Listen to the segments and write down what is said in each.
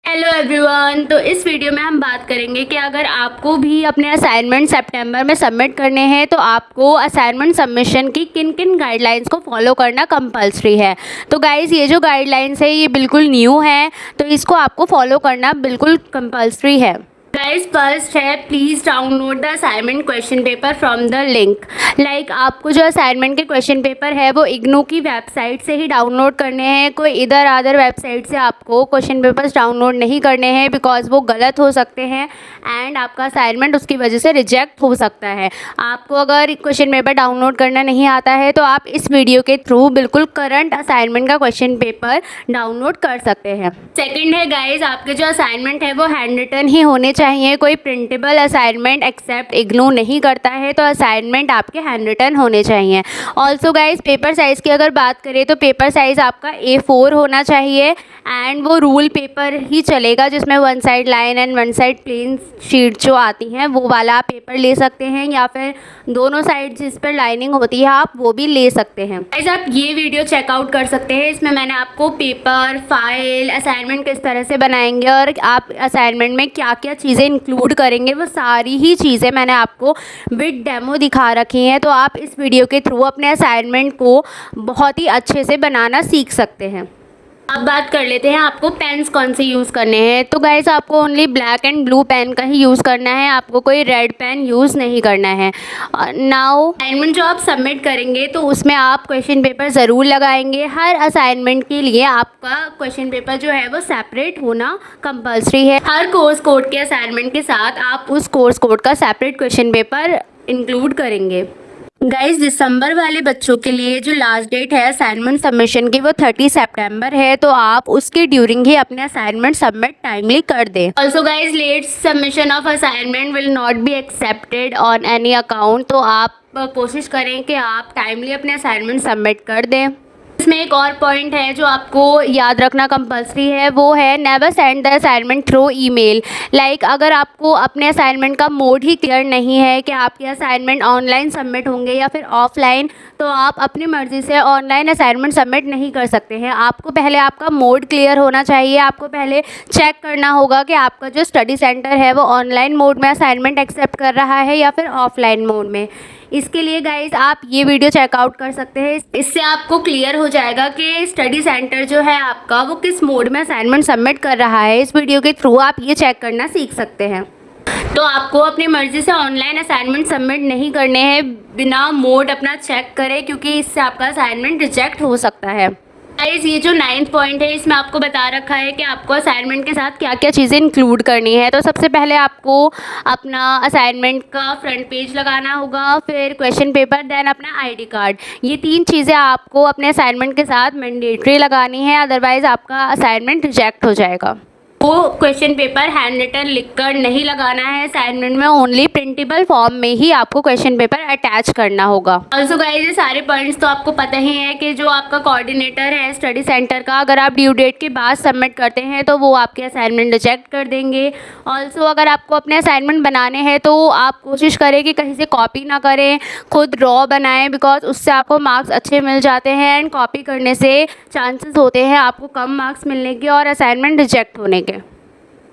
Hello everyone. तो इस video में हम बात करेंगे कि अगर आपको भी अपने असाइनमेंट सितंबर में सबमिट करने हैं तो आपको असाइनमेंट सबमिशन की किन किन गाइडलाइंस को फॉलो करना कंपलसरी है। तो गाइज़, ये जो गाइडलाइंस है ये बिल्कुल न्यू है, तो इसको आपको फॉलो करना बिल्कुल कंपलसरी है। गाइज, फर्स्ट है, please download the assignment question paper from the link. Like आपको जो असाइनमेंट के क्वेश्चन पेपर है वो इग्नू की वेबसाइट से ही डाउनलोड करने हैं। कोई इधर अदर वेबसाइट से आपको क्वेश्चन पेपर्स डाउनलोड नहीं करने हैं, बिकॉज वो गलत हो सकते हैं एंड आपका असाइनमेंट उसकी वजह से रिजेक्ट हो सकता है। आपको अगर क्वेश्चन पेपर डाउनलोड करना नहीं आता है तो आप इस वीडियो के थ्रू बिल्कुल करंट असाइनमेंट का क्वेश्चन पेपर डाउनलोड कर सकते हैं। सेकेंड है गाइज, आपके जो असाइनमेंट है वो हैंड रिटन ही होने चाहिए। कोई प्रिंटेबल असाइनमेंट एक्सेप्ट इग्नू नहीं करता है, तो असाइनमेंट आपके हैंड रिटन होने चाहिए। ऑल्सो गाइज, पेपर साइज़ की अगर बात करें तो पेपर साइज़ आपका A4 होना चाहिए एंड वो रूल पेपर ही चलेगा जिसमें one side line and one side plain sheet जो आती हैं वो वाला आप पेपर ले सकते हैं, या फिर दोनों साइड जिस पर लाइनिंग होती है आप वो भी ले सकते हैं। गाइज, आप ये वीडियो चेकआउट कर सकते हैं। इसमें मैंने आपको पेपर, फाइल, असाइनमेंट किस तरह से बनाएंगे और आप असाइनमेंट में क्या क्या चीज़ें इंक्लूड करेंगे वो सारी ही चीज़ें मैंने आपको विद डेमो दिखा रखी हैं। तो आप इस वीडियो के थ्रू अपने असाइनमेंट को बहुत ही अच्छे से बनाना सीख सकते हैं। अब बात कर लेते हैं आपको पेन्स कौन से यूज़ करने हैं। तो गाइस, आपको only black and blue pen का ही यूज़ करना है, आपको कोई रेड पेन यूज़ नहीं करना है। नाउ असाइनमेंट जो आप सबमिट करेंगे तो उसमें आप क्वेश्चन पेपर ज़रूर लगाएंगे। हर असाइनमेंट के लिए आपका क्वेश्चन पेपर जो है वो सेपरेट होना कंपलसरी है। हर कोर्स कोड के असाइनमेंट के साथ आप उस कोर्स कोड का सेपरेट क्वेश्चन पेपर इंक्लूड करेंगे। गाइज, दिसंबर वाले बच्चों के लिए जो लास्ट डेट है असाइनमेंट सबमिशन की वो 30 सितंबर है, तो आप उसके ड्यूरिंग ही अपने असाइनमेंट सबमिट टाइमली कर दें। Also guys, late submission of assignment will not be accepted on any account. तो आप कोशिश करें कि आप टाइमली अपने असाइनमेंट सबमिट कर दें। इसमें एक और पॉइंट है जो आपको याद रखना कंपलसरी है, वो है never send the assignment through email. Like अगर आपको अपने असाइनमेंट का मोड ही क्लियर नहीं है कि आपके असाइनमेंट ऑनलाइन सबमिट होंगे या फिर ऑफलाइन, तो आप अपनी मर्ज़ी से ऑनलाइन असाइनमेंट सबमिट नहीं कर सकते हैं। आपको पहले आपका मोड क्लियर होना चाहिए। आपको पहले चेक करना होगा कि आपका जो स्टडी सेंटर है वो ऑनलाइन मोड में असाइनमेंट एक्सेप्ट कर रहा है या फिर ऑफलाइन मोड में। इसके लिए गाइज आप ये वीडियो चेकआउट कर सकते हैं। इससे आपको क्लियर हो जाएगा कि स्टडी सेंटर जो है आपका वो किस मोड में असाइनमेंट सबमिट कर रहा है। इस वीडियो के थ्रू आप ये चेक करना सीख सकते हैं। तो आपको अपनी मर्ज़ी से ऑनलाइन असाइनमेंट सबमिट नहीं करने हैं, बिना मोड अपना चेक करें, क्योंकि इससे आपका असाइनमेंट रिजेक्ट हो सकता है। गाइस, ये जो 9th पॉइंट है इसमें आपको बता रखा है कि आपको असाइनमेंट के साथ क्या क्या चीज़ें इंक्लूड करनी है। तो सबसे पहले आपको अपना असाइनमेंट का फ्रंट पेज लगाना होगा, फिर क्वेश्चन पेपर, देन अपना ID कार्ड। ये 3 चीज़ें आपको अपने असाइनमेंट के साथ मैंडेटरी लगानी है, अदरवाइज़ आपका असाइनमेंट रिजेक्ट हो जाएगा। वो क्वेश्चन पेपर हैंड रिटन लिखकर नहीं लगाना है असाइनमेंट में, ओनली प्रिंटेबल फॉर्म में ही आपको क्वेश्चन पेपर अटैच करना होगा। ऑल्सो गाइस, ये सारे पॉइंट्स तो आपको पता ही है कि जो आपका कोऑर्डिनेटर है स्टडी सेंटर का, अगर आप ड्यू डेट के बाद सबमिट करते हैं तो वो आपके असाइनमेंट रिजेक्ट कर देंगे। ऑल्सो अगर आपको अपने असाइनमेंट बनाने हैं तो आप कोशिश करें कि कहीं से कॉपी ना करें, खुद ड्रॉ बनाएं, बिकॉज उससे आपको मार्क्स अच्छे मिल जाते हैं एंड कॉपी करने से चांसेस होते हैं आपको कम मार्क्स मिलने के और असाइनमेंट रिजेक्ट होने के।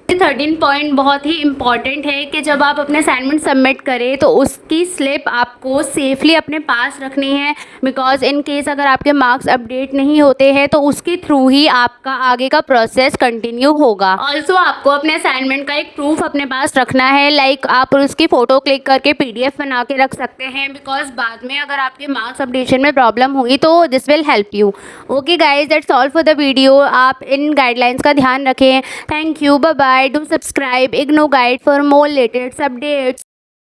13 पॉइंट बहुत ही इम्पॉर्टेंट है कि जब आप अपने असाइनमेंट सबमिट करें तो उसकी स्लिप आपको सेफली अपने पास रखनी है, बिकॉज इन केस अगर आपके मार्क्स अपडेट नहीं होते हैं तो उसके थ्रू ही आपका आगे का प्रोसेस कंटिन्यू होगा। ऑल्सो आपको अपने असाइनमेंट का एक प्रूफ अपने पास रखना है, लाइक आप उसकी फ़ोटो क्लिक करके PDF बना के रख सकते हैं, बिकॉज बाद में अगर आपके मार्क्स अपडेशन में प्रॉब्लम हुई तो this will help you. Okay guys, that's all for the video. आप इन गाइडलाइंस का ध्यान रखें। Thank you, bye bye. Do subscribe IGNOU Guide for more latest updates.